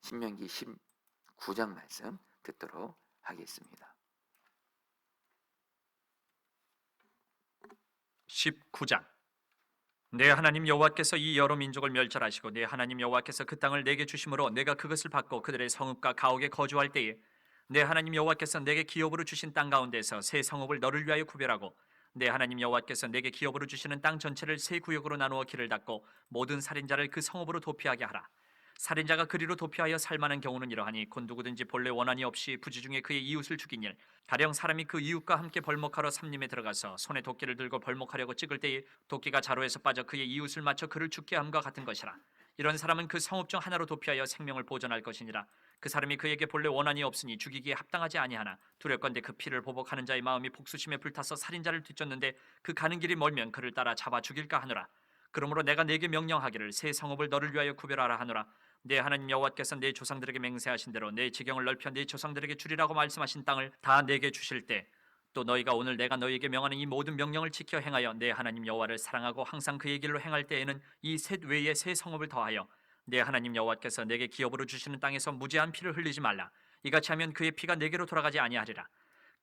신명기 19장 말씀 듣도록 하겠습니다. 19장. 내 하나님 여호와께서 이 여러 민족을 멸절하시고 내 하나님 여호와께서 그 땅을 내게 주심으로 내가 그것을 받고 그들의 성읍과 가옥에 거주할 때에 내 하나님 여호와께서 내게 기업으로 주신 땅 가운데서 새 성읍을 너를 위하여 구별하고 내 하나님 여호와께서 내게 기업으로 주시는 땅 전체를 세 구역으로 나누어 길을 닫고 모든 살인자를 그 성읍으로 도피하게 하라. 살인자가 그리로 도피하여 살만한 경우는 이러하니 곧 누구든지 본래 원한이 없이 부지 중에 그의 이웃을 죽인 일, 가령 사람이 그 이웃과 함께 벌목하러 삼림에 들어가서 손에 도끼를 들고 벌목하려고 찍을 때에 도끼가 자루에서 빠져 그의 이웃을 맞춰 그를 죽게 함과 같은 것이라. 이런 사람은 그 성읍 중 하나로 도피하여 생명을 보존할 것이니라. 그 사람이 그에게 본래 원한이 없으니 죽이기에 합당하지 아니하나 두렵건대 그 피를 보복하는 자의 마음이 복수심에 불타서 살인자를 뒤쫓는데 그 가는 길이 멀면 그를 따라 잡아 죽일까 하노라. 그러므로 내가 네게 명령하기를 새 성읍을 너를 위하여 구별하라 하노라. 내 하나님 여호와께서 내 조상들에게 맹세하신 대로 내 지경을 넓혀 내 조상들에게 주리라고 말씀하신 땅을 다 내게 주실 때 또 너희가 오늘 내가 너희에게 명하는 이 모든 명령을 지켜 행하여 내 하나님 여호와를 사랑하고 항상 그의 길로 행할 때에는 이 셋 외에 새 성읍을 더하여 내 하나님 여호와께서 내게 기업으로 주시는 땅에서 무죄한 피를 흘리지 말라. 이같이 하면 그의 피가 내게로 돌아가지 아니하리라.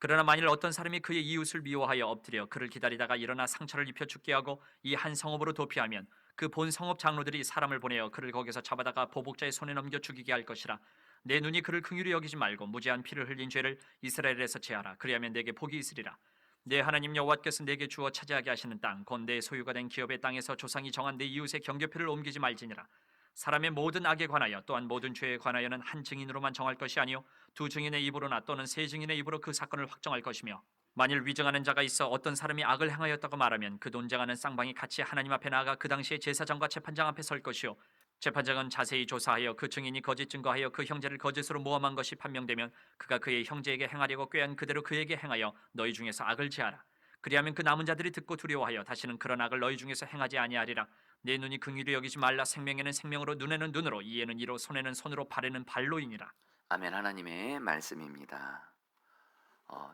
그러나 만일 어떤 사람이 그의 이웃을 미워하여 엎드려 그를 기다리다가 일어나 상처를 입혀 죽게 하고 이 한 성읍으로 도피하면 그 본 성읍 장로들이 사람을 보내어 그를 거기서 잡아다가 보복자의 손에 넘겨 죽이게 할 것이라. 내 눈이 그를 긍휼히 여기지 말고 무죄한 피를 흘린 죄를 이스라엘에서 제하라. 그리하면 내게 복이 있으리라. 내 하나님 여호와께서 내게 주어 차지하게 하시는 땅 곧 내 소유가 된 기업의 땅에서 조상이 정한 내 이웃의 경계표를 옮기지 말지니라. 사람의 모든 악에 관하여 또한 모든 죄에 관하여는 한 증인으로만 정할 것이 아니요 두 증인의 입으로나 또는 세 증인의 입으로 그 사건을 확정할 것이며 만일 위증하는 자가 있어 어떤 사람이 악을 행하였다고 말하면 그 논쟁하는 쌍방이 같이 하나님 앞에 나아가 그 당시에 제사장과 재판장 앞에 설 것이요 재판장은 자세히 조사하여 그 증인이 거짓 증거하여 그 형제를 거짓으로 모함한 것이 판명되면 그가 그의 형제에게 행하려고 꾀한 그대로 그에게 행하여 너희 중에서 악을 제하라. 그리하면 그 남은 자들이 듣고 두려워하여 다시는 그런 악을 너희 중에서 행하지 아니하리라. 내 눈이 긍휼히 여기지 말라. 생명에는 생명으로 눈에는 눈으로 이에는 이로 손에는 손으로 발에는 발로이니라. 아멘. 하나님의 말씀입니다.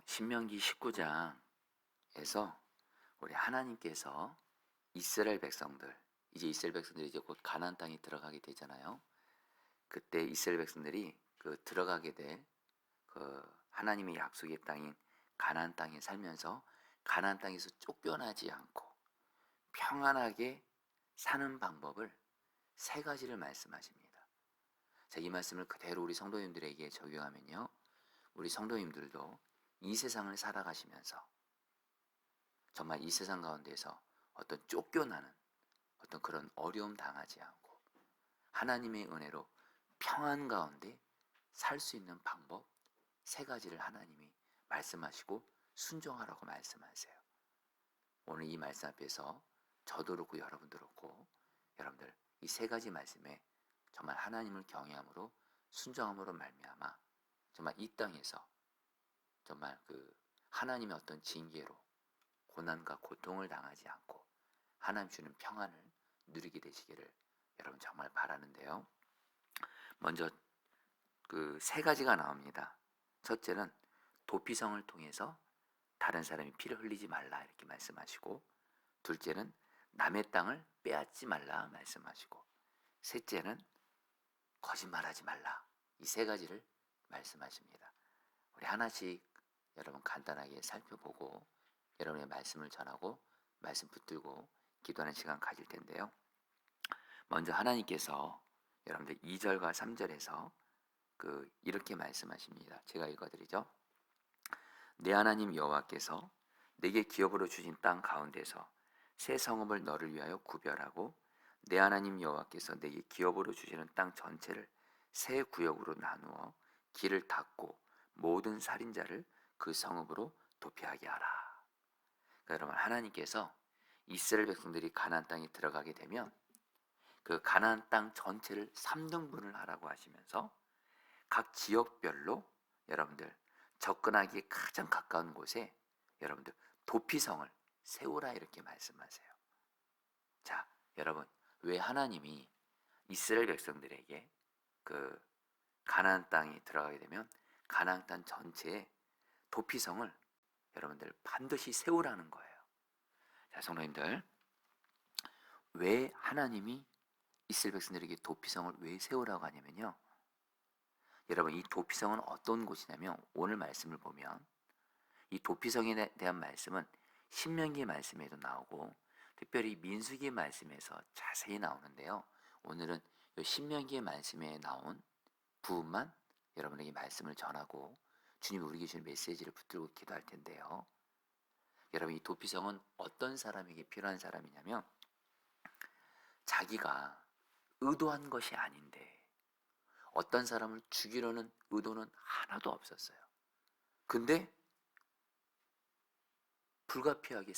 신명기 19장에서 우리 하나님께서 이스라엘 백성들, 이제 이스라엘 백성들이 이제 곧 가나안 땅에 들어가게 되잖아요. 그때 이스라엘 백성들이 그 들어가게 될 그 하나님의 약속의 땅인 가나안 땅에 살면서 가나안 땅에서 쫓겨나지 않고 평안하게 사는 방법을 세 가지를 말씀하십니다. 자, 이 말씀을 그대로 우리 성도님들에게 적용하면요, 우리 성도님들도 이 세상을 살아가시면서 정말 이 세상 가운데서 어떤 쫓겨나는 어떤 그런 어려움 당하지 않고 하나님의 은혜로 평안 가운데 살 수 있는 방법 세 가지를 하나님이 말씀하시고 순종하라고 말씀하세요. 오늘 이 말씀 앞에서 저도 그렇고 여러분도 그렇고 여러분들 이 세 가지 말씀에 정말 하나님을 경외함으로 순종함으로 말미암아 정말 이 땅에서 정말 그 하나님의 어떤 징계로 고난과 고통을 당하지 않고 하나님 주는 평안을 누리게 되시기를 여러분 정말 바라는데요. 먼저 그 세 가지가 나옵니다. 첫째는 도피성을 통해서 다른 사람이 피를 흘리지 말라 이렇게 말씀하시고, 둘째는 남의 땅을 빼앗지 말라 말씀하시고, 셋째는 거짓말하지 말라. 이 세 가지를 말씀하십니다. 우리 하나씩 여러분 간단하게 살펴보고 여러분의 말씀을 전하고 말씀 붙들고 기도하는 시간 가질 텐데요. 먼저 하나님께서 여러분들 2절과 3절에서 이렇게 말씀하십니다. 제가 읽어드리죠. 내 하나님 여호와께서 내게 기업으로 주신 땅 가운데서 새 성읍을 너를 위하여 구별하고 내 하나님 여호와께서 내게 기업으로 주시는 땅 전체를 세 구역으로 나누어 길을 닫고 모든 살인자를 그 성읍으로 도피하게 하라. 그러니까 여러분 하나님께서 이스라엘 백성들이 가나안 땅에 들어가게 되면 그 가나안 땅 전체를 3등분을 하라고 하시면서 각 지역별로 여러분들 접근하기에 가장 가까운 곳에 여러분들 도피성을 세우라 이렇게 말씀하세요. 자, 여러분 왜 하나님이 이스라엘 백성들에게 그 가나안 땅에 들어가게 되면 가나안 땅 전체에 도피성을 여러분들 반드시 세우라는 거예요. 자, 성도님들 왜 하나님이 이스라엘 백성들에게 도피성을 왜 세우라고 하냐면요, 여러분 이 도피성은 어떤 곳이냐면 오늘 말씀을 보면 이 도피성에 대한 말씀은 신명기 말씀에도 나오고 특별히 민수기 말씀에서 자세히 나오는데요. 오늘은 이 신명기 말씀에 나온 부분만 여러분에게 말씀을 전하고 주님이 우리에게 주신 메시지를 붙들고 기도할 텐데요. 여러분 이 도피성은 어떤 사람에게 필요한 사람이냐면 자기가 의도한 것이 아닌데 어떤 사람을 죽이려는 의도는 하나도 없었어요. 근데 불가피하게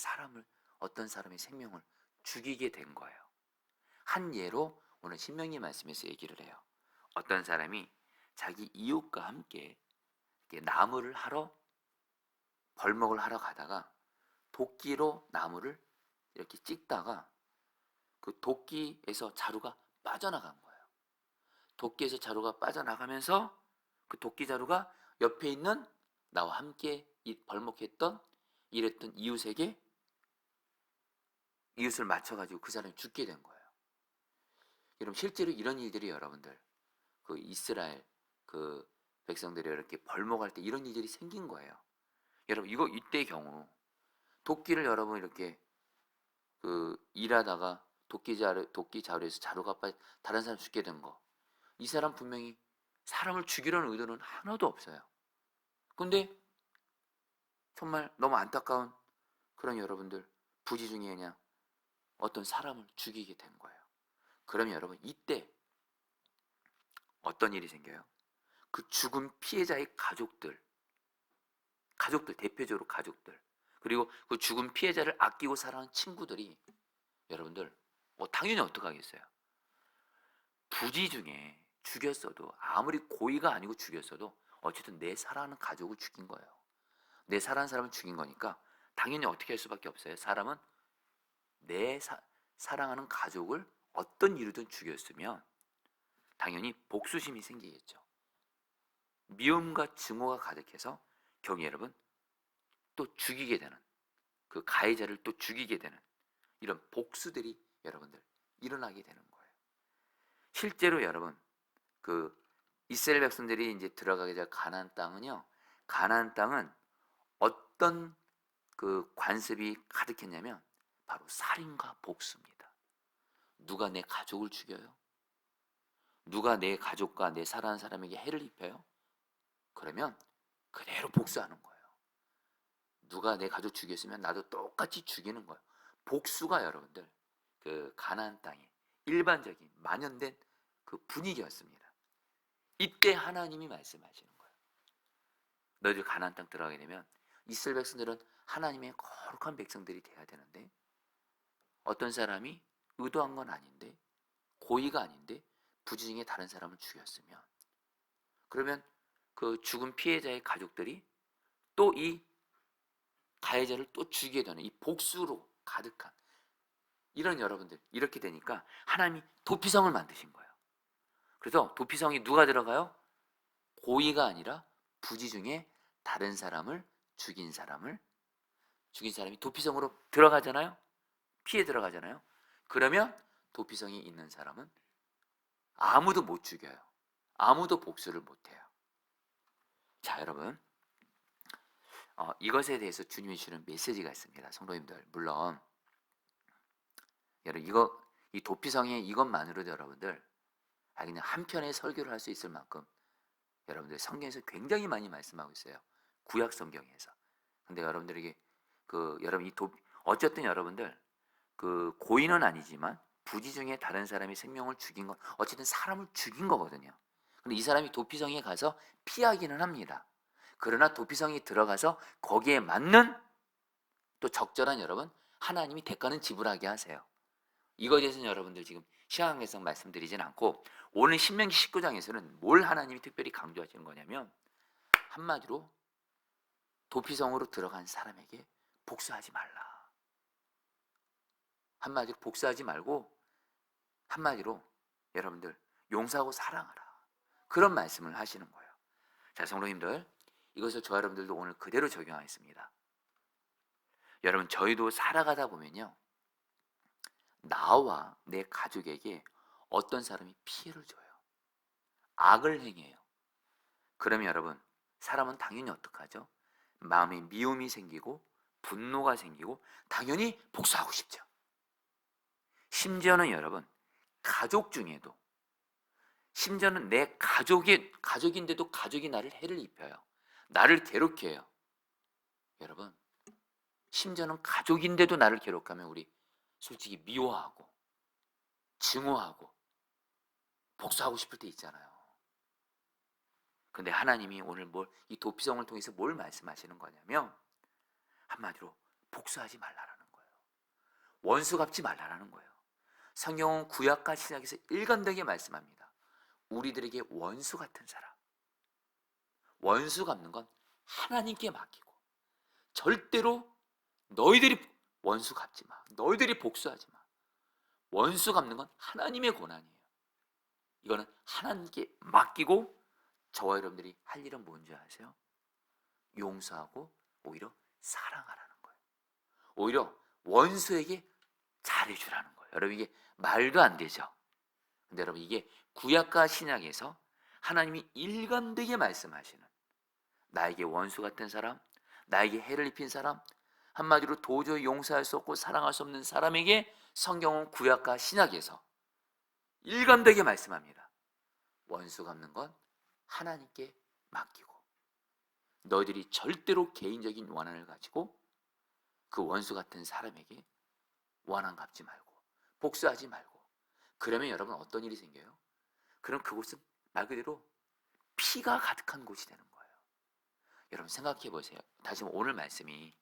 어떤 사람의 생명을 죽이게 된 거예요. 한 예로 오늘 신명기 말씀에서 얘기를 해요. 어떤 사람이 자기 이웃과 함께 이렇게 나무를 하러 벌목을 하러 가다가 도끼로 나무를 이렇게 찍다가 그 도끼에서 자루가 빠져나간 거예요. 도끼에서 자루가 빠져나가면서 그 도끼 자루가 옆에 있는 나와 함께 벌목했던 일했던 이웃에게 이웃을 맞춰가지고 그 사람이 죽게 된 거예요. 여러분 실제로 이런 일들이 여러분들 그 이스라엘 그 백성들이 이렇게 벌목할 때 이런 일들이 생긴 거예요. 여러분 이때의 경우 도끼를 여러분 이렇게 그 일하다가 도끼 자루에서 자루가 빠져 다른 사람 죽게 된 거. 이 사람 분명히 사람을 죽이려는 의도는 하나도 없어요. 근데 정말 너무 안타까운 그런 여러분들 부지 중에 그냥 어떤 사람을 죽이게 된 거예요. 그러면 여러분 이때 어떤 일이 생겨요? 그 죽은 피해자의 가족들 대표적으로 가족들 그리고 그 죽은 피해자를 아끼고 사랑하는 친구들이 여러분들 당연히 어떡하겠어요? 부지 중에 죽였어도 아무리 고의가 아니고 죽였어도 어쨌든 내 사랑하는 가족을 죽인 거예요. 내 사랑하는 사람을 죽인 거니까 당연히 어떻게 할 수밖에 없어요. 사람은 내 사랑하는 가족을 어떤 이유든 죽였으면 당연히 복수심이 생기겠죠. 미움과 증오가 가득해서 경우 여러분 또 죽이게 되는 그 가해자를 또 죽이게 되는 이런 복수들이 여러분들 일어나게 되는 거예요. 실제로 여러분 그 이스라엘 백성들이 이제 들어가게 될 가나안 땅은요. 가나안 땅은 어떤 그 관습이 가득했냐면 바로 살인과 복수입니다. 누가 내 가족을 죽여요? 누가 내 가족과 내 사랑하는 사람에게 해를 입혀요? 그러면 그대로 복수하는 거예요. 누가 내 가족 죽였으면 나도 똑같이 죽이는 거예요. 복수가 여러분들 그 가나안 땅에 일반적인 만연된 그 분위기였습니다. 이때 하나님이 말씀하시는 거예요. 너희들 가나안 땅 들어가게 되면 이스라엘 백성들은 하나님의 거룩한 백성들이 돼야 되는데 어떤 사람이 의도한 건 아닌데 고의가 아닌데 부지중에 다른 사람을 죽였으면 그러면 그 죽은 피해자의 가족들이 또 이 가해자를 또 죽이게 되는 이 복수로 가득한 이런 여러분들 이렇게 되니까 하나님이 도피성을 만드신 거예요. 그래서 도피성이 누가 들어가요? 고의가 아니라 부지 중에 다른 사람을 죽인 사람이 도피성으로 들어가잖아요. 피해 들어가잖아요. 그러면 도피성이 있는 사람은 아무도 못 죽여요. 아무도 복수를 못해요. 자 여러분 이것에 대해서 주님이 주는 메시지가 있습니다. 성도님들 물론 여러분 이 도피성의 이것만으로도 여러분들 그냥 한 편의 설교를 할 수 있을 만큼 여러분들 성경에서 굉장히 많이 말씀하고 있어요. 구약 성경에서. 근데 여러분들에게 여러분 어쨌든 여러분들 그 고의는 아니지만 부지 중에 다른 사람의 생명을 죽인 건 어쨌든 사람을 죽인 거거든요. 근데 이 사람이 도피성에 가서 피하기는 합니다. 그러나 도피성에 들어가서 거기에 맞는 또 적절한 여러분 하나님이 대가는 지불하게 하세요. 이거에 대해서는 여러분들 지금 시간관계상 말씀드리진 않고 오늘 신명기 19장에서는 뭘 하나님이 특별히 강조하시는 거냐면 한마디로 도피성으로 들어간 사람에게 복수하지 말라. 한마디로 복수하지 말고 한마디로 여러분들 용서하고 사랑하라. 그런 말씀을 하시는 거예요. 자 성도님들 이것을 저와 여러분들도 오늘 그대로 적용하겠습니다. 여러분 저희도 살아가다 보면요. 나와 내 가족에게 어떤 사람이 피해를 줘요. 악을 행해요. 그러면 여러분, 사람은 당연히 어떡하죠? 마음에 미움이 생기고 분노가 생기고 당연히 복수하고 싶죠. 심지어는 여러분, 가족 중에도, 심지어는 내 가족인데도 가족이 나를 해를 입혀요. 나를 괴롭게 해요. 여러분, 심지어는 가족인데도 나를 괴롭히면 우리 솔직히 미워하고 증오하고 복수하고 싶을 때 있잖아요. 근데 하나님이 오늘 이 도피성을 통해서 뭘 말씀하시는 거냐면, 한마디로 복수하지 말라라는 거예요. 원수 갚지 말라라는 거예요. 성경은 구약과 신약에서 일관되게 말씀합니다. 우리들에게 원수 같은 사람, 원수 갚는 건 하나님께 맡기고, 절대로 너희들이 원수 갚지 마, 너희들이 복수하지 마. 원수 갚는 건 하나님의 권한이에요. 이거는 하나님께 맡기고, 저와 여러분들이 할 일은 뭔지 아세요? 용서하고 오히려 사랑하라는 거예요. 오히려 원수에게 잘해주라는 거예요. 여러분, 이게 말도 안 되죠. 근데 여러분, 이게 구약과 신약에서 하나님이 일관되게 말씀하시는, 나에게 원수 같은 사람, 나에게 해를 입힌 사람, 한마디로 도저히 용서할 수 없고 사랑할 수 없는 사람에게 성경은 구약과 신약에서 일관되게 말씀합니다. 원수 갚는 건 하나님께 맡기고, 너희들이 절대로 개인적인 원한을 가지고 그 원수 같은 사람에게 원한 갚지 말고 복수하지 말고. 그러면 여러분, 어떤 일이 생겨요? 그럼 그곳은 말 그대로 피가 가득한 곳이 되는 거예요. 여러분, 생각해 보세요. 다시 오늘 말씀이,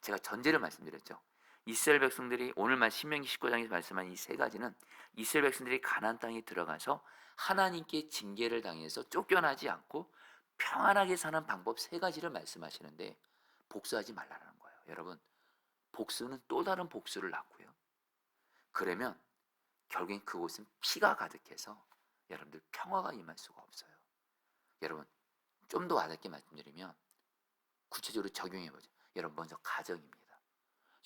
제가 전제를 말씀드렸죠. 이스라엘 백성들이 오늘 신명기 19장에서 말씀한 이 세 가지는 이스라엘 백성들이 가나안 땅에 들어가서 하나님께 징계를 당해서 쫓겨나지 않고 평안하게 사는 방법 세 가지를 말씀하시는데, 복수하지 말라는 거예요. 여러분, 복수는 또 다른 복수를 낳고요. 그러면 결국엔 그곳은 피가 가득해서 여러분들 평화가 임할 수가 없어요. 여러분, 좀 더 와닿게 말씀드리면 구체적으로 적용해보죠. 여러분, 먼저 가정입니다.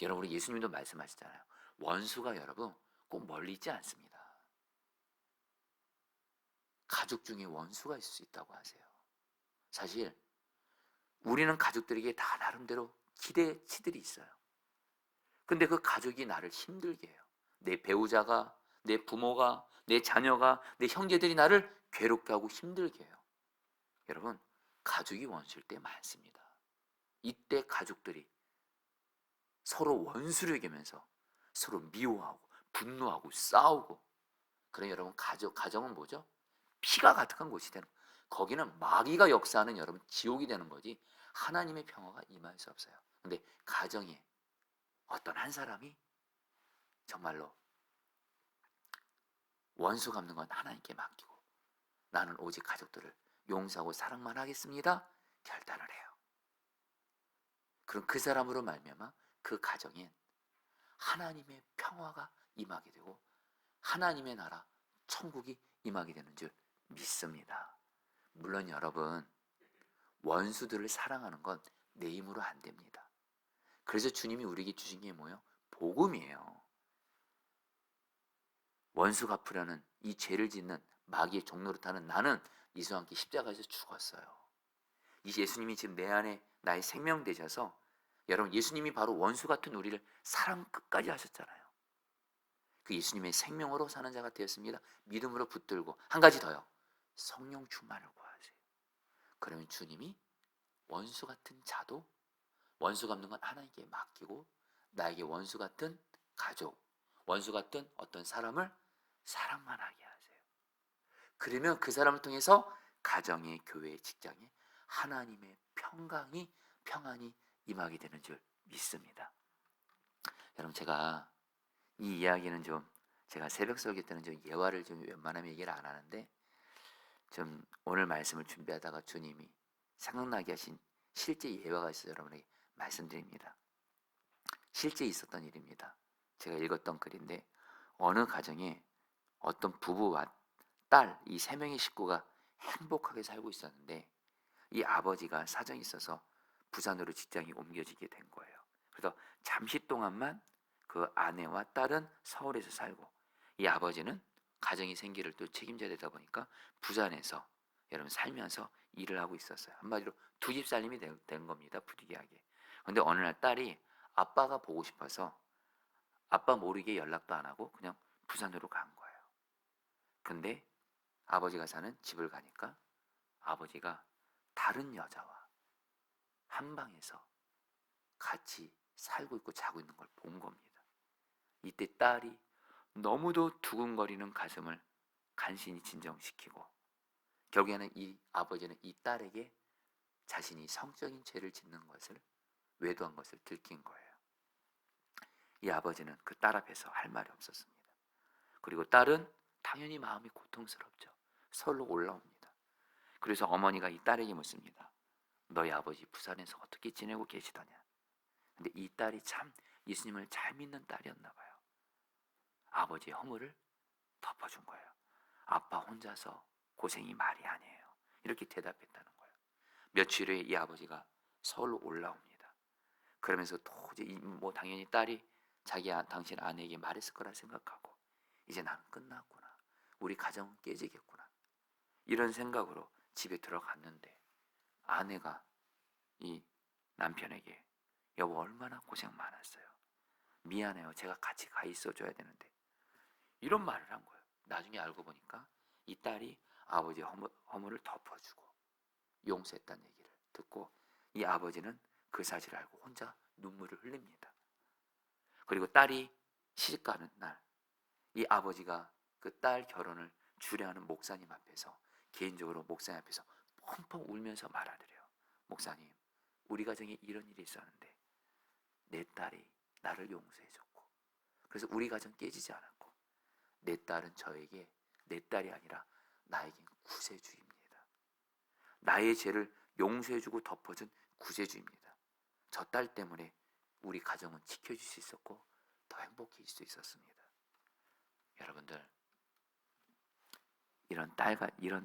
여러분, 우리 예수님도 말씀하시잖아요. 원수가 여러분 꼭 멀리 있지 않습니다. 가족 중에 원수가 있을 수 있다고 하세요. 사실 우리는 가족들에게 다 나름대로 기대치들이 있어요. 근데 그 가족이 나를 힘들게 해요. 내 배우자가, 내 부모가, 내 자녀가, 내 형제들이 나를 괴롭게 하고 힘들게 해요. 여러분, 가족이 원수일 때 많습니다. 이때 가족들이 서로 원수를 겨면서 서로 미워하고 분노하고 싸우고, 그럼 여러분, 가정은 뭐죠? 피가 가득한 곳이 되는 거예요. 거기는 마귀가 역사하는 여러분 지옥이 되는 거지 하나님의 평화가 임할 수 없어요. 근데 가정에 어떤 한 사람이 정말로 원수 갚는 건 하나님께 맡기고, 나는 오직 가족들을 용서하고 사랑만 하겠습니다, 결단을 해요. 그럼 그 사람으로 말미암아 그 가정엔 하나님의 평화가 임하게 되고 하나님의 나라 천국이 임하게 되는 줄 믿습니다. 물론 여러분, 원수들을 사랑하는 건 내 힘으로 안 됩니다. 그래서 주님이 우리에게 주신 게 뭐예요? 복음이에요. 원수 갚으려는 이 죄를 짓는 마귀의 종노릇하는 나는 예수와 함께 십자가에서 죽었어요. 이 예수님이 지금 내 안에 나의 생명 되셔서, 여러분, 예수님이 바로 원수 같은 우리를 사랑 끝까지 하셨잖아요. 그 예수님의 생명으로 사는 자가 되었습니다. 믿음으로 붙들고, 한 가지 더요, 성령 충만을 구하세요. 그러면 주님이 원수 같은 자도, 원수 갚는 건 하나님께 맡기고, 나에게 원수 같은 가족, 원수 같은 어떤 사람을 사랑만 하게 하세요. 그러면 그 사람을 통해서 가정에, 교회에, 직장에 하나님의 평안이 임하게 되는 줄 믿습니다. 여러분, 제가 이 이야기는 제가 새벽 설교 때는 예화를 웬만하면 얘기를 안 하는데, 오늘 말씀을 준비하다가 주님이 생각나게 하신 실제 예화가 있어서 여러분에게 말씀드립니다. 실제 있었던 일입니다. 제가 읽었던 글인데, 어느 가정에 어떤 부부와 딸, 이 세 명의 식구가 행복하게 살고 있었는데, 이 아버지가 사정이 있어서 부산으로 직장이 옮겨지게 된 거예요. 그래서 잠시 동안만 그 아내와 딸은 서울에서 살고, 이 아버지는 가정의 생계를 또 책임져야 되다 보니까 부산에서 여러분 살면서 일을 하고 있었어요. 한마디로 두 집 살림이 된 겁니다. 부득이하게. 근데 어느 날 딸이 아빠가 보고 싶어서 아빠 모르게 연락도 안 하고 그냥 부산으로 간 거예요. 근데 아버지가 사는 집을 가니까 아버지가 다른 여자와 한 방에서 같이 살고 있고 자고 있는 걸 본 겁니다. 이때 딸이 너무도 두근거리는 가슴을 간신히 진정시키고 결국에는 이 아버지는 이 딸에게 자신이 성적인 죄를 짓는 것을 외도한 것을 들킨 거예요. 이 아버지는 그 딸 앞에서 할 말이 없었습니다. 그리고 딸은 당연히 마음이 고통스럽죠. 서울로 올라옵니다. 그래서 어머니가 이 딸에게 묻습니다. 너희 아버지 부산에서 어떻게 지내고 계시더냐. 근데 이 딸이 참 예수님을 잘 믿는 딸이었나 봐요. 아버지의 허물을 덮어준 거예요. 아빠 혼자서 고생이 말이 아니에요. 이렇게 대답했다는 거예요. 며칠 후에 이 아버지가 서울로 올라옵니다. 그러면서 도저히 당연히 딸이 당신 아내에게 말했을 거라 생각하고 이제 나는 끝났구나. 우리 가정은 깨지겠구나. 이런 생각으로 집에 들어갔는데 아내가 이 남편에게 여보 얼마나 고생 많았어요. 미안해요. 제가 같이 가 있어줘야 되는데 이런 말을 한 거예요. 나중에 알고 보니까 이 딸이 아버지의 허물을 덮어주고 용서했다는 얘기를 듣고 이 아버지는 그 사실을 알고 혼자 눈물을 흘립니다. 그리고 딸이 시집가는 날 이 아버지가 그 딸 결혼을 주례하는 목사님 앞에서 개인적으로 목사님 앞에서 펑펑 울면서 말하더래요. 목사님, 우리 가정에 이런 일이 있었는데 내 딸이 나를 용서해줬고 그래서 우리 가정 깨지지 않았고 내 딸은 저에게 내 딸이 아니라 나에겐 구세주입니다. 나의 죄를 용서해주고 덮어준 구세주입니다. 저 딸 때문에 우리 가정은 지켜줄 수 있었고 더 행복해질 수 있었습니다. 여러분들 이런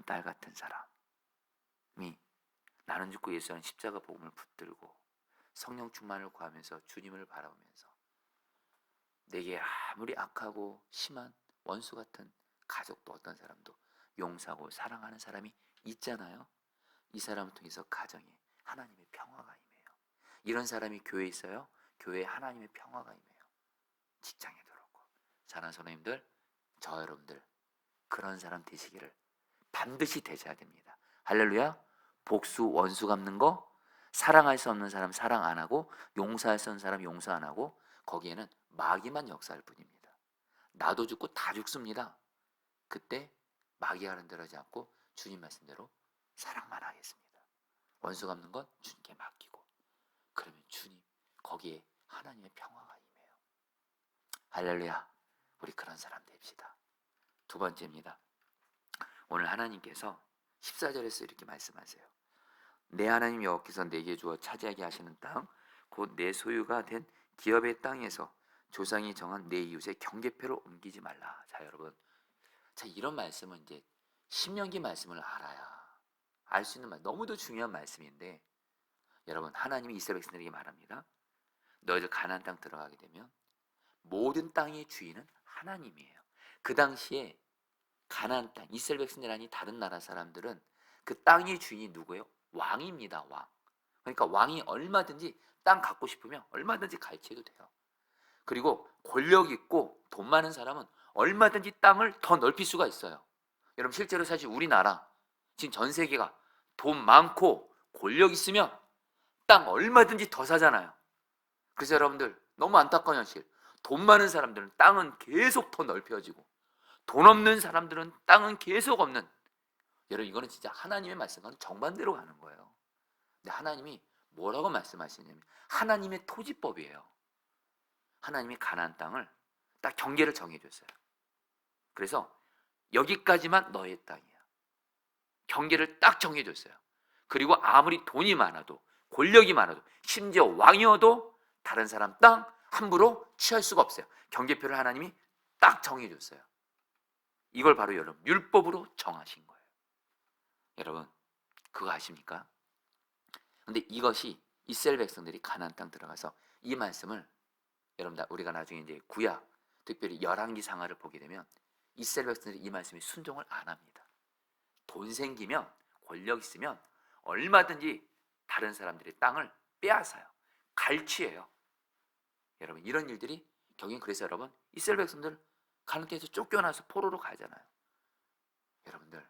딸 같은 사람이 나는 죽고 예수라는 십자가 복음을 붙들고 성령 충만을 구하면서 주님을 바라보면서 내게 아무리 악하고 심한 원수 같은 가족도 어떤 사람도 용서하고 사랑하는 사람이 있잖아요. 이 사람을 통해서 가정에 하나님의 평화가 임해요. 이런 사람이 교회에 있어요. 교회에 하나님의 평화가 임해요. 직장에 들어오고 사랑하는 선생님들, 저 여러분들 그런 사람 되시기를 반드시 되셔야 됩니다. 할렐루야. 복수 원수 갚는 거, 사랑할 수 없는 사람 사랑 안 하고 용서할 수 없는 사람 용서 안 하고 거기에는 마귀만 역사할 뿐입니다. 나도 죽고 다 죽습니다. 그때 마귀가 하는 대로 하지 않고 주님 말씀대로 사랑만 하겠습니다. 원수 갚는 건 주님께 맡기고 그러면 주님 거기에 하나님의 평화가 임해요. 할렐루야. 우리 그런 사람 됩시다. 두 번째입니다. 오늘 하나님께서 14절에서 이렇게 말씀하세요. 내 하나님 여호와께서 내게 주어 차지하게 하시는 땅 곧 내 소유가 된 기업의 땅에서 조상이 정한 내 이웃의 경계표를 옮기지 말라. 자 여러분, 자 이런 말씀은 이제 신명기 말씀을 알아야 알 수 있는 말, 너무도 중요한 말씀인데 여러분 하나님이 이스라엘 백성들에게 말합니다. 너희들 가나안 땅 들어가게 되면 모든 땅의 주인은 하나님이에요. 그 당시에 가나안 땅 이스라엘 백성들이 아닌 다른 나라 사람들은 그 땅의 주인이 누구예요? 왕입니다. 왕. 그러니까 왕이 얼마든지 땅 갖고 싶으면 얼마든지 갈취해도 돼요. 그리고 권력 있고 돈 많은 사람은 얼마든지 땅을 더 넓힐 수가 있어요. 여러분 실제로 사실 우리나라 지금 전 세계가 돈 많고 권력 있으면 땅 얼마든지 더 사잖아요. 그래서 여러분들 너무 안타까운 현실, 돈 많은 사람들은 땅은 계속 더 넓혀지고 돈 없는 사람들은 땅은 계속 없는, 여러분 이거는 진짜 하나님의 말씀과는 정반대로 가는 거예요. 근데 하나님이 뭐라고 말씀하시냐면 하나님의 토지법이에요. 하나님이 가나안 땅을 딱 경계를 정해줬어요. 그래서 여기까지만 너의 땅이야. 경계를 딱 정해줬어요. 그리고 아무리 돈이 많아도 권력이 많아도 심지어 왕이어도 다른 사람 땅 함부로 취할 수가 없어요. 경계표를 하나님이 딱 정해줬어요. 이걸 바로 여러분 율법으로 정하신 거예요. 여러분 그거 아십니까? 근데 이것이 이스라엘 백성들이 가나안 땅 들어가서 이 말씀을 여러분 우리가 나중에 이제 구약 특별히 열왕기 상하를 보게 되면 이스라엘 백성들이 이 말씀에 순종을 안 합니다. 돈 생기면 권력 있으면 얼마든지 다른 사람들의 땅을 빼앗아요. 갈취해요. 여러분, 이런 일들이 경영, 그래서 여러분, 이스라엘 백성들 가는 데에서 쫓겨나서 포로로 가잖아요. 여러분들,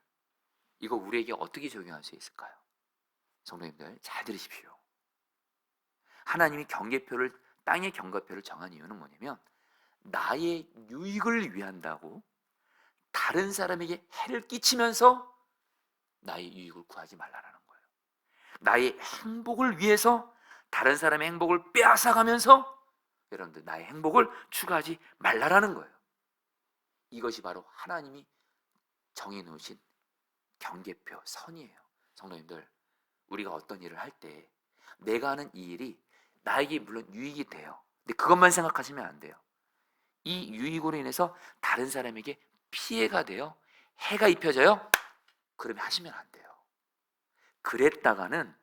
이거 우리에게 어떻게 적용할 수 있을까요? 성도님들 잘 들으십시오. 하나님이 경계표를, 땅의 경계표를 정한 이유는 뭐냐면 나의 유익을 위한다고 다른 사람에게 해를 끼치면서 나의 유익을 구하지 말라는 거예요. 나의 행복을 위해서 다른 사람의 행복을 빼앗아가면서 여러분들 나의 행복을 추구하지 말라는 거예요. 이것이 바로 하나님이 정해놓으신 경계표, 선이에요. 성도님들, 우리가 어떤 일을 할 때 내가 하는 이 일이 나에게 물론 유익이 돼요. 근데 그것만 생각하시면 안 돼요. 이 유익으로 인해서 다른 사람에게 피해가 돼요, 해가 입혀져요? 그러면 하시면 안 돼요. 그랬다가는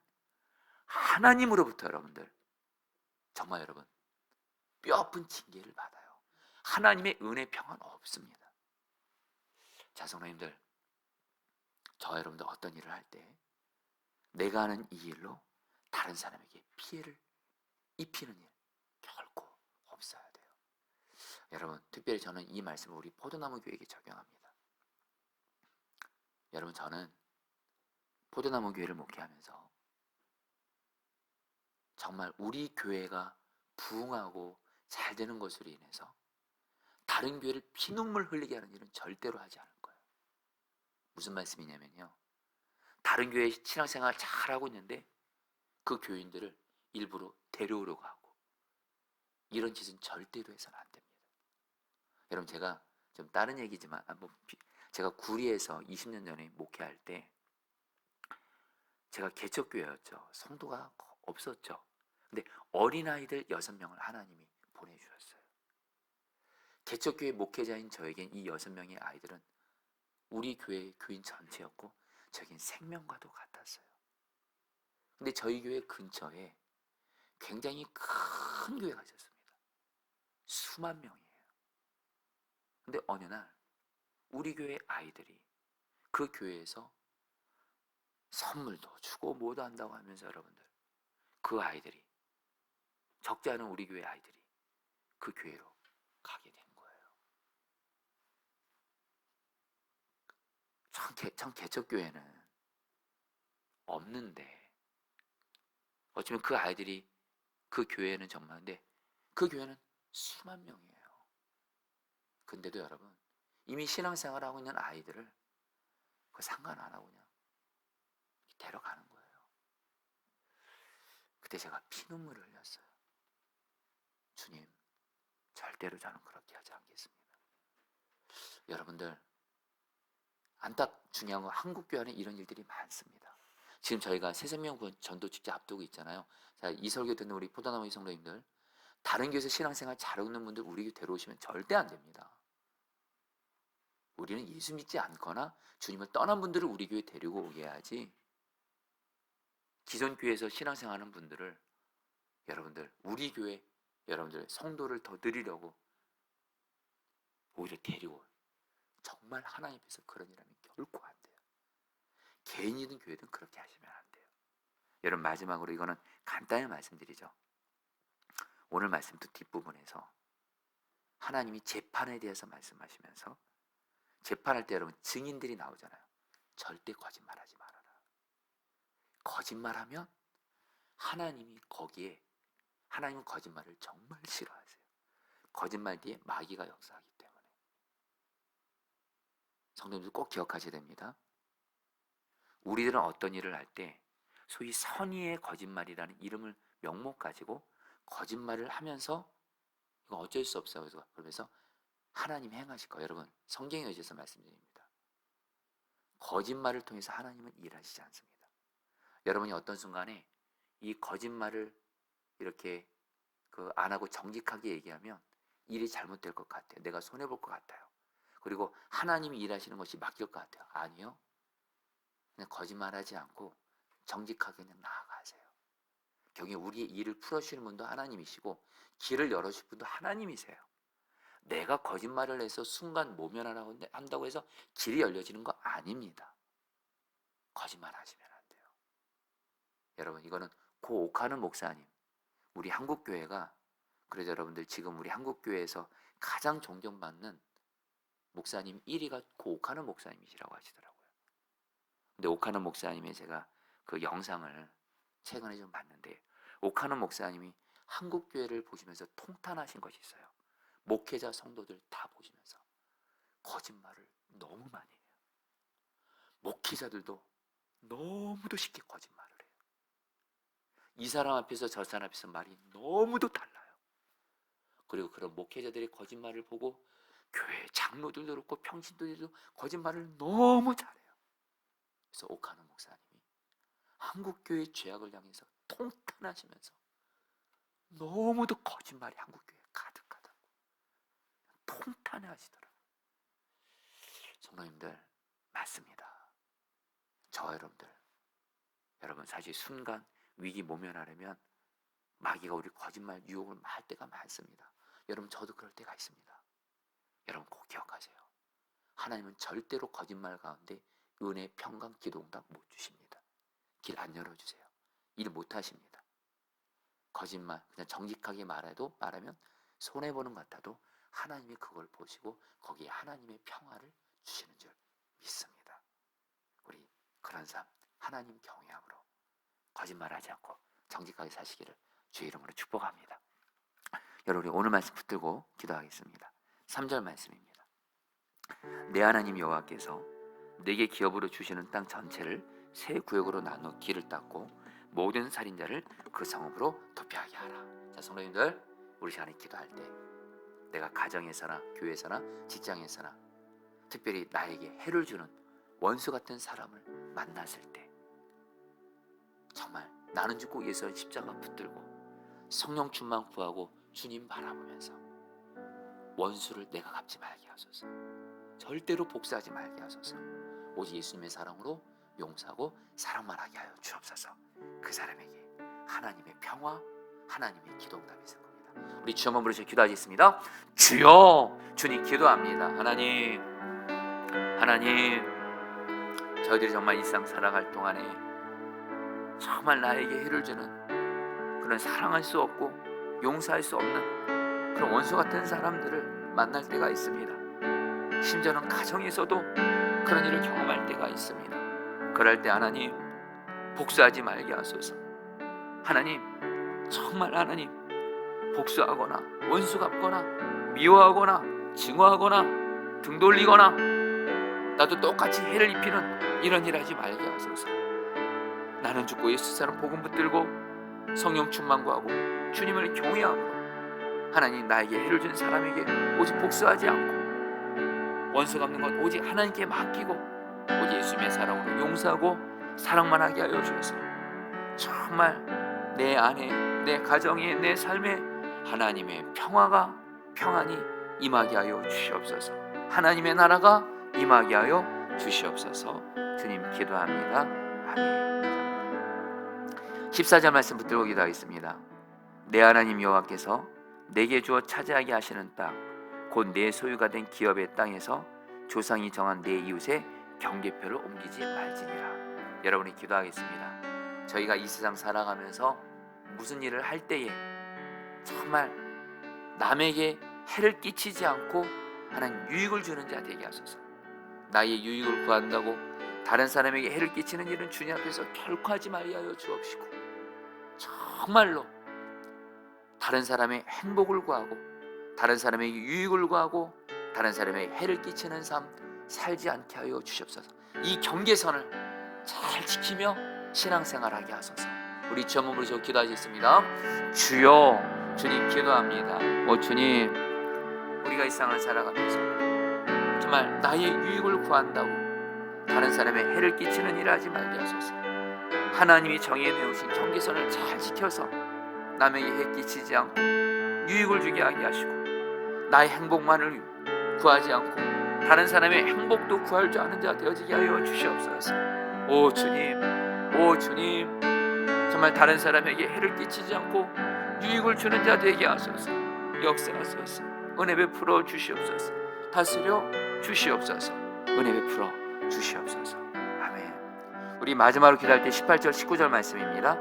하나님으로부터 여러분들, 정말 여러분, 뼈아픈 징계를 받아요. 하나님의 은혜 평안 없습니다. 자, 성도님들, 저 여러분들 어떤 일을 할 때 내가 하는 이 일로 다른 사람에게 피해를 입히는 일 결코 없어야 돼요. 여러분, 특별히 저는 이 말씀을 우리 포도나무 교회에게 적용합니다. 여러분, 저는 포도나무 교회를 목회하면서 정말 우리 교회가 부흥하고 잘 되는 것으로 인해서 다른 교회를 피눈물 흘리게 하는 일은 절대로 하지 않을 거예요. 무슨 말씀이냐면요, 다른 교회 신앙생활 잘하고 있는데 그 교인들을 일부러 데려오려고 하고, 이런 짓은 절대로 해서는 안 됩니다. 여러분, 제가 좀 다른 얘기지만 제가 구리에서 20년 전에 목회할 때 제가 개척교회였죠. 성도가 없었죠. 근데 어린아이들 6명을 하나님이 보내주셨어요. 개척교회 목회자인 저에겐 이 6명의 아이들은 우리 교회의 교인 전체였고 저에겐 생명과도 같았어요. 근데 저희 교회 근처에 굉장히 큰 교회가 있었습니다. 수만 명이에요. 근데 어느 날 우리 교회 아이들이 그 교회에서 선물도 주고 뭐도 한다고 하면서 여러분들, 그 아이들이, 적지 않은 우리 교회 아이들이 그 교회로 가게 된 거예요. 참 개척교회는 없는데 어쩌면 그 아이들이 그 교회에는 정말, 근데 그 교회는 수만 명이에요. 근데도 여러분, 이미 신앙생활을 하고 있는 아이들을 그 상관 안 하고 그냥 데려가는 거예요. 그때 제가 피눈물을 흘렸어요. 주님, 절대로 저는 그렇게 하지 않겠습니다. 여러분들, 중요한 건 한국교회 안에 이런 일들이 많습니다. 지금 저희가 새생명 전도 축제 앞두고 있잖아요. 자, 이 설교 듣는 우리 포도나무 성도님들, 다른 교회에서 신앙생활 잘하고 있는 분들 우리 교회 데려오시면 절대 안 됩니다. 우리는 예수 믿지 않거나 주님을 떠난 분들을 우리 교회에 데리고 오게 해야지, 기존 교회에서 신앙생활하는 분들을 여러분들, 우리 교회 여러분들 성도를 더 늘리려고 오히려 데리고, 정말 하나님 앞에서 그런 일하면 결코 안 돼요. 개인이든 교회든 그렇게 하시면 안 돼요. 여러분, 마지막으로 이거는 간단히 말씀드리죠. 오늘 말씀도 뒷부분에서 하나님이 재판에 대해서 말씀하시면서, 재판할 때 여러분 증인들이 나오잖아요. 절대 거짓말하지 말아라. 거짓말하면 하나님은 거짓말을 정말 싫어하세요. 거짓말 뒤에 마귀가 역사하기 때문에. 성도님들 꼭 기억하셔야 됩니다. 우리들은 어떤 일을 할 때 소위 선의의 거짓말이라는 이름을 명목 가지고 거짓말을 하면서 이거 어쩔 수 없어요. 그러면서 하나님이 행하실 거예요. 여러분, 성경에 의해서 말씀드립니다. 거짓말을 통해서 하나님은 일하시지 않습니다. 여러분이 어떤 순간에 이 거짓말을 이렇게 안 하고 정직하게 얘기하면 일이 잘못될 것 같아요. 내가 손해볼 것 같아요. 그리고 하나님이 일하시는 것이 맡길 것 같아요. 아니요. 그냥 거짓말하지 않고 정직하게 그냥 나아가세요. 경에 우리의 일을 풀어주시는 분도 하나님이시고 길을 열어주실 분도 하나님이세요. 내가 거짓말을 해서 순간 모면하라고 한다고 해서 길이 열려지는 거 아닙니다. 거짓말하시면 안 돼요. 여러분, 이거는 고 옥하는 목사님, 우리 한국교회가, 그래서 여러분들 지금 우리 한국교회에서 가장 존경받는 목사님 1위가 고 옥하는 목사님이시라고 하시더라고요. 근데 옥하는 목사님의 제가 그 영상을 최근에 좀 봤는데, 옥하는 목사님이 한국교회를 보시면서 통탄하신 것이 있어요. 목회자 성도들 다 보시면서 거짓말을 너무 많이 해요. 목회자들도 너무도 쉽게 거짓말을 해요. 이 사람 앞에서 저 사람 앞에서 말이 너무도 달라요. 그리고 그런 목회자들의 거짓말을 보고 교회 장로들도 그렇고 평신도들도 거짓말을 너무 잘해요. 그래서 옥하는 목사님이 한국교회 죄악을 향해서 통탄하시면서 너무도 거짓말이 한국교회에 가득하다고 통탄해 하시더라고요. 성도님들, 맞습니다. 저와 여러분 사실 순간 위기 모면하려면 마귀가 우리 거짓말 유혹을 할 때가 많습니다. 여러분, 저도 그럴 때가 있습니다. 여러분 꼭 기억하세요. 하나님은 절대로 거짓말 가운데 은혜, 평강, 기도응답 못 주십니다. 길 안 열어주세요. 일 못 하십니다. 거짓말, 그냥 정직하게 말하면 손해보는 것 같아도 하나님이 그걸 보시고 거기에 하나님의 평화를 주시는 줄 믿습니다. 우리 그런 삶, 하나님 경외함으로 거짓말하지 않고 정직하게 사시기를 주의 이름으로 축복합니다. 여러분, 우리 오늘 말씀 붙들고 기도하겠습니다. 3절 말씀입니다. 내 하나님 여호와께서 내게 기업으로 주시는 땅 전체를 세 구역으로 나누어 길을 닦고 모든 살인자를 그 성읍으로 도피하게 하라. 자, 성도님들, 우리 시간에 기도할 때 내가 가정에서나 교회에서나 직장에서나 특별히 나에게 해를 주는 원수 같은 사람을 만났을 때 정말 나는 죽고 예수의 십자가 붙들고 성령 충만 구하고 주님 바라보면서 원수를 내가 갚지 말게 하소서. 절대로 복수하지 말게 하소서. 오직 예수님의 사랑으로 용서하고 사랑만 하게 하여 주옵소서. 그 사람에게 하나님의 평화, 하나님의 기도응답이 있을 겁니다. 우리 주 한번 부르셔 기도하겠습니다. 주여, 주님 기도합니다. 하나님, 저희들이 정말 일상 살아갈 동안에 정말 나에게 해를 주는 그런 사랑할 수 없고 용서할 수 없는 그런 원수 같은 사람들을 만날 때가 있습니다. 심지어는 가정에서도 그런 일을 경험할 때가 있습니다. 그럴 때 하나님, 복수하지 말게 하소서. 하나님, 정말 하나님, 복수하거나 원수 갚거나 미워하거나 증오하거나 등 돌리거나 나도 똑같이 해를 입히는 이런 일 하지 말게 하소서. 나는 죽고 예수 사람 복음 붙들고 성령 충만 구하고 주님을 경외함으로 하나님 나에게 해를 준 사람에게 오직 복수하지 않고 원수 갚는 것 오직 하나님께 맡기고 오직 예수님의 사랑으로 용서하고 사랑만 하게 하여 주셔서 정말 내 안에, 내 가정에, 내 삶에 하나님의 평안이 임하게 하여 주시옵소서. 하나님의 나라가 임하게 하여 주시옵소서. 주님 기도합니다. 아멘. 14절 말씀 붙들고 기도하겠습니다. 내 하나님 여호와께서 내게 주어 차지하게 하시는 땅 곧 내 소유가 된 기업의 땅에서 조상이 정한 내 이웃의 경계표를 옮기지 말지니라. 여러분이 기도하겠습니다. 저희가 이 세상 살아가면서 무슨 일을 할 때에 정말 남에게 해를 끼치지 않고 하나님 유익을 주는 자 되게 하소서. 나의 유익을 구한다고 다른 사람에게 해를 끼치는 일은 주님 앞에서 결코 하지 말게 하여 주옵시고 정말로 다른 사람의 행복을 구하고 다른 사람에게 유익을 구하고 다른 사람에게 해를 끼치는 삶 살지 않게 하여 주시옵소서. 이 경계선을 잘 지키며 신앙생활하게 하소서. 우리 주 한번 부르시고 기도하겠습니다. 주여, 주님 기도합니다. 주님, 우리가 이 세상을 살아가면서 정말 나의 유익을 구한다고 다른 사람의 해를 끼치는 일을 하지 말게 하소서. 하나님이 정해 놓으신 경계선을 잘 지켜서 남에게 해 끼치지 않고 유익을 주게 하게 하시고 나의 행복만을 구하지 않고 다른 사람의 행복도 구할 줄 아는 자 되어지게 하여 주시옵소서. 오 주님, 정말 다른 사람에게 해를 끼치지 않고 유익을 주는 자 되게 하소서. 역사하소서. 은혜 베풀어 주시옵소서. 다스려 주시옵소서. 은혜 베풀어 주시옵소서. 아멘. 우리 마지막으로 기도할 때 18절 19절 말씀입니다.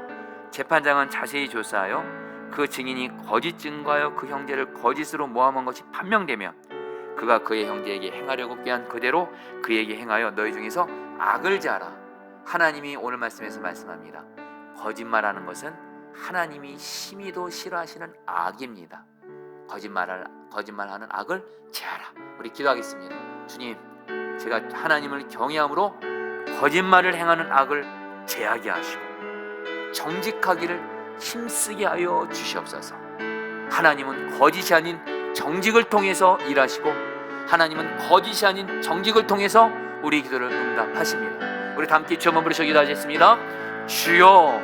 재판장은 자세히 조사하여 그 증인이 거짓 증거하여 그 형제를 거짓으로 모함한 것이 판명되면 그가 그의 형제에게 행하려고 꾀한 그대로 그에게 행하여 너희 중에서 악을 제하라. 하나님이 오늘 말씀에서 말씀합니다. 거짓말하는 것은 하나님이 심히도 싫어하시는 악입니다. 거짓말하는 악을 제하라. 우리 기도하겠습니다. 주님, 제가 하나님을 경외함으로 거짓말을 행하는 악을 제하게 하시고 정직하기를 힘쓰게 하여 주시옵소서. 하나님은 거짓이 아닌 정직을 통해서 일하시고 하나님은 거짓이 아닌 정직을 통해서 우리 기도를 응답하십니다. 우리 다 함께 주여 한번 부르셔 기도하겠습니다. 주여